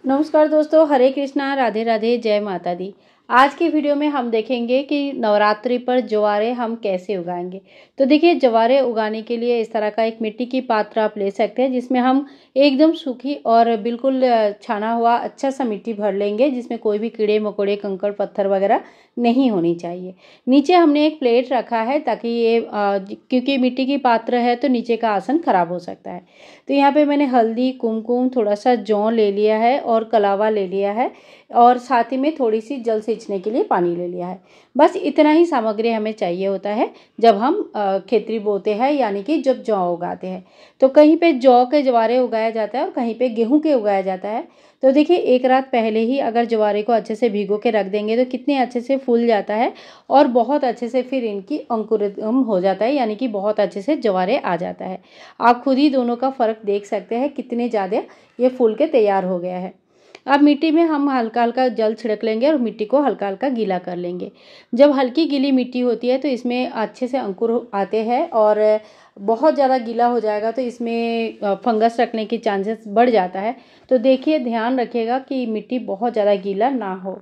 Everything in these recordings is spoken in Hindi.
नमस्कार दोस्तों, हरे कृष्णा, राधे राधे, जय माता दी। आज की वीडियो में हम देखेंगे कि नवरात्रि पर ज्वारे हम कैसे उगाएंगे। तो देखिए, ज्वारे उगाने के लिए इस तरह का एक मिट्टी की पात्र आप ले सकते हैं, जिसमें हम एकदम सूखी और बिल्कुल छाना हुआ अच्छा सा मिट्टी भर लेंगे, जिसमें कोई भी कीड़े मकोड़े, कंकड़ पत्थर वगैरह नहीं होनी चाहिए। नीचे हमने एक प्लेट रखा है ताकि ये क्योंकि मिट्टी की पात्र है तो नीचे का आसन खराब हो सकता है। तो यहाँ पे मैंने हल्दी, कुमकुम, थोड़ा सा जौ ले लिया है और कलावा ले लिया है और साथ ही में थोड़ी सी जल सींचने के लिए पानी ले लिया है। बस इतना ही सामग्री हमें चाहिए होता है जब हम खेती बोते हैं, यानी कि जब जौ उगाते हैं। तो कहीं पे जौ के ज्वारे उगाया जाता है और कहीं पे गेहूं के उगाया जाता है। तो देखिए, एक रात पहले ही अगर ज्वारे को अच्छे से भिगो के रख देंगे तो कितने अच्छे से फूल जाता है और बहुत अच्छे से फिर इनकी अंकुरितम हो जाता है, यानी कि बहुत अच्छे से ज्वारे आ जाता है। आप खुद ही दोनों का फ़र्क देख सकते हैं कितने ज़्यादा ये फूल के तैयार हो गया है। अब मिट्टी में हम हल्का हल्का जल छिड़क लेंगे और मिट्टी को हल्का हल्का गीला कर लेंगे। जब हल्की गीली मिट्टी होती है तो इसमें अच्छे से अंकुर आते हैं, और बहुत ज़्यादा गीला हो जाएगा तो इसमें फंगस रखने की चांसेस बढ़ जाता है। तो देखिए, ध्यान रखिएगा कि मिट्टी बहुत ज़्यादा गीला ना हो।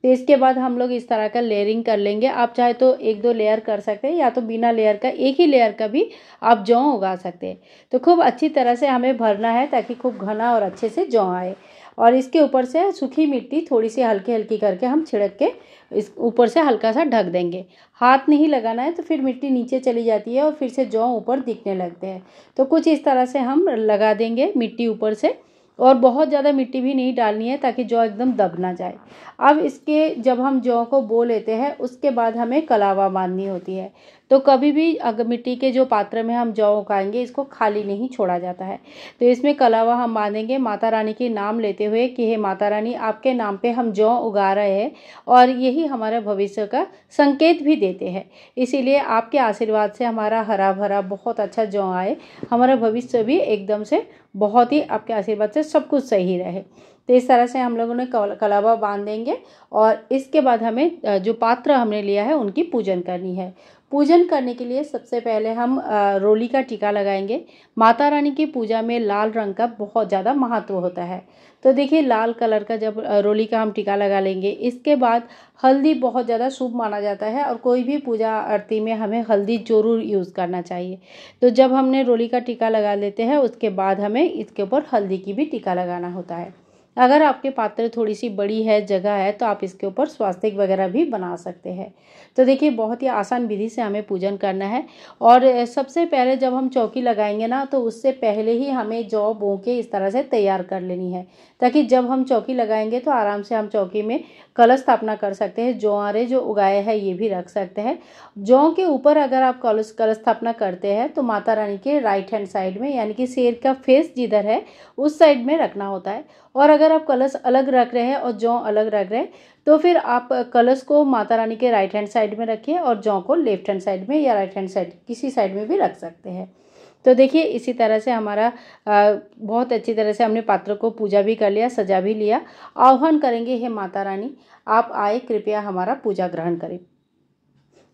तो इसके बाद हम लोग इस तरह का लेयरिंग कर लेंगे। आप चाहे तो एक दो लेयर कर सकते हैं, या तो बिना लेयर का एक ही लेयर का भी आप जौ उगा सकते हैं। तो खूब अच्छी तरह से हमें भरना है ताकि खूब घना और अच्छे से जौ आए। और इसके ऊपर से सूखी मिट्टी थोड़ी सी हल्की हल्की करके हम छिड़क के इस ऊपर से हल्का सा ढक देंगे। हाथ नहीं लगाना है, तो फिर मिट्टी नीचे चली जाती है और फिर से जौ ऊपर दिखने लगते हैं। तो कुछ इस तरह से हम लगा देंगे मिट्टी ऊपर से, और बहुत ज़्यादा मिट्टी भी नहीं डालनी है ताकि जौ एकदम दब ना जाए। अब इसके जब हम जौ को बो लेते हैं उसके बाद हमें कलावा बांधनी होती है। तो कभी भी अगर मिट्टी के जो पात्र में हम जौ उगाएंगे, इसको खाली नहीं छोड़ा जाता है। तो इसमें कलावा हम बांधेंगे माता रानी के नाम लेते हुए कि हे माता रानी, आपके नाम पे हम जौ उगा रहे हैं और यही हमारा भविष्य का संकेत भी देते हैं। इसीलिए आपके आशीर्वाद से हमारा हरा भरा बहुत अच्छा जौ आए, हमारा भविष्य भी एकदम से बहुत ही आपके आशीर्वाद से सब कुछ सही रहे। तो इस तरह से हम लोगों ने कलावा बांध देंगे, और इसके बाद हमें जो पात्र हमने लिया है उनकी पूजन करनी है। पूजन करने के लिए सबसे पहले हम रोली का टीका लगाएंगे। माता रानी की पूजा में लाल रंग का बहुत ज़्यादा महत्व होता है। तो देखिए, लाल कलर का जब रोली का हम टीका लगा लेंगे, इसके बाद हल्दी बहुत ज़्यादा शुभ माना जाता है और कोई भी पूजा आरती में हमें हल्दी ज़रूर यूज़ करना चाहिए। तो जब हमने रोली का टीका लगा लेते हैं उसके बाद हमें इसके ऊपर हल्दी की भी टीका लगाना होता है। अगर आपके पात्र थोड़ी सी बड़ी है, जगह है, तो आप इसके ऊपर स्वास्तिक वगैरह भी बना सकते हैं। तो देखिए, बहुत ही आसान विधि से हमें पूजन करना है। और सबसे पहले जब हम चौकी लगाएंगे ना, तो उससे पहले ही हमें जौ बो के इस तरह से तैयार कर लेनी है, ताकि जब हम चौकी लगाएंगे तो आराम से हम चौकी में कलश स्थापना कर सकते हैं। ज्वारे जो उगाए हैं ये भी रख सकते हैं। जौ के ऊपर अगर आप कलश स्थापना करते हैं तो माता रानी के राइट हैंड साइड में, यानी कि शेर का फेस जिधर है उस साइड में रखना होता है। और अगर आप कलश अलग रख रहे हैं और जौ अलग रख रहे हैं, तो फिर आप कलश को माता रानी के राइट हैंड साइड में रखिए और जौ को लेफ्ट हैंड साइड में या राइट हैंड साइड किसी साइड में भी रख सकते हैं। तो देखिए, इसी तरह से हमारा बहुत अच्छी तरह से हमने पात्र को पूजा भी कर लिया, सजा भी लिया। आह्वान करेंगे, हे माता रानी, आप आए, कृपया हमारा पूजा ग्रहण करें।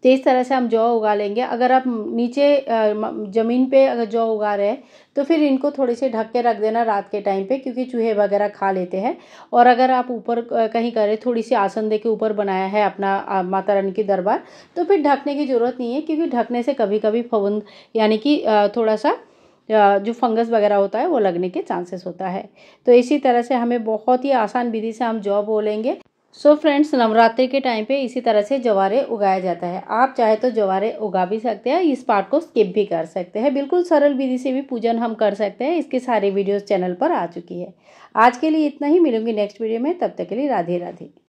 तो इस तरह से हम जौ उगा लेंगे। अगर आप नीचे ज़मीन पे अगर जौ उगा रहे हैं तो फिर इनको थोड़ी सी ढक के रख देना रात के टाइम पे, क्योंकि चूहे वगैरह खा लेते हैं। और अगर आप ऊपर कहीं करें, थोड़ी सी आसन दे के ऊपर बनाया है अपना माता रानी की दरबार, तो फिर ढकने की ज़रूरत नहीं है, क्योंकि ढकने से कभी कभी फफूंद, यानी कि थोड़ा सा जो फंगस वगैरह होता है वो लगने के चांसेस होता है। तो इसी तरह से हमें बहुत ही आसान विधि से हम जौ बो लेंगे। सो फ्रेंड्स, नवरात्रि के टाइम पे इसी तरह से ज्वारे उगाया जाता है। आप चाहे तो ज्वारे उगा भी सकते हैं, इस पार्ट को स्किप भी कर सकते हैं। बिल्कुल सरल विधि से भी पूजन हम कर सकते हैं। इसकी सारी वीडियोस चैनल पर आ चुकी है। आज के लिए इतना ही, मिलूंगी नेक्स्ट वीडियो में। तब तक के लिए राधे राधे।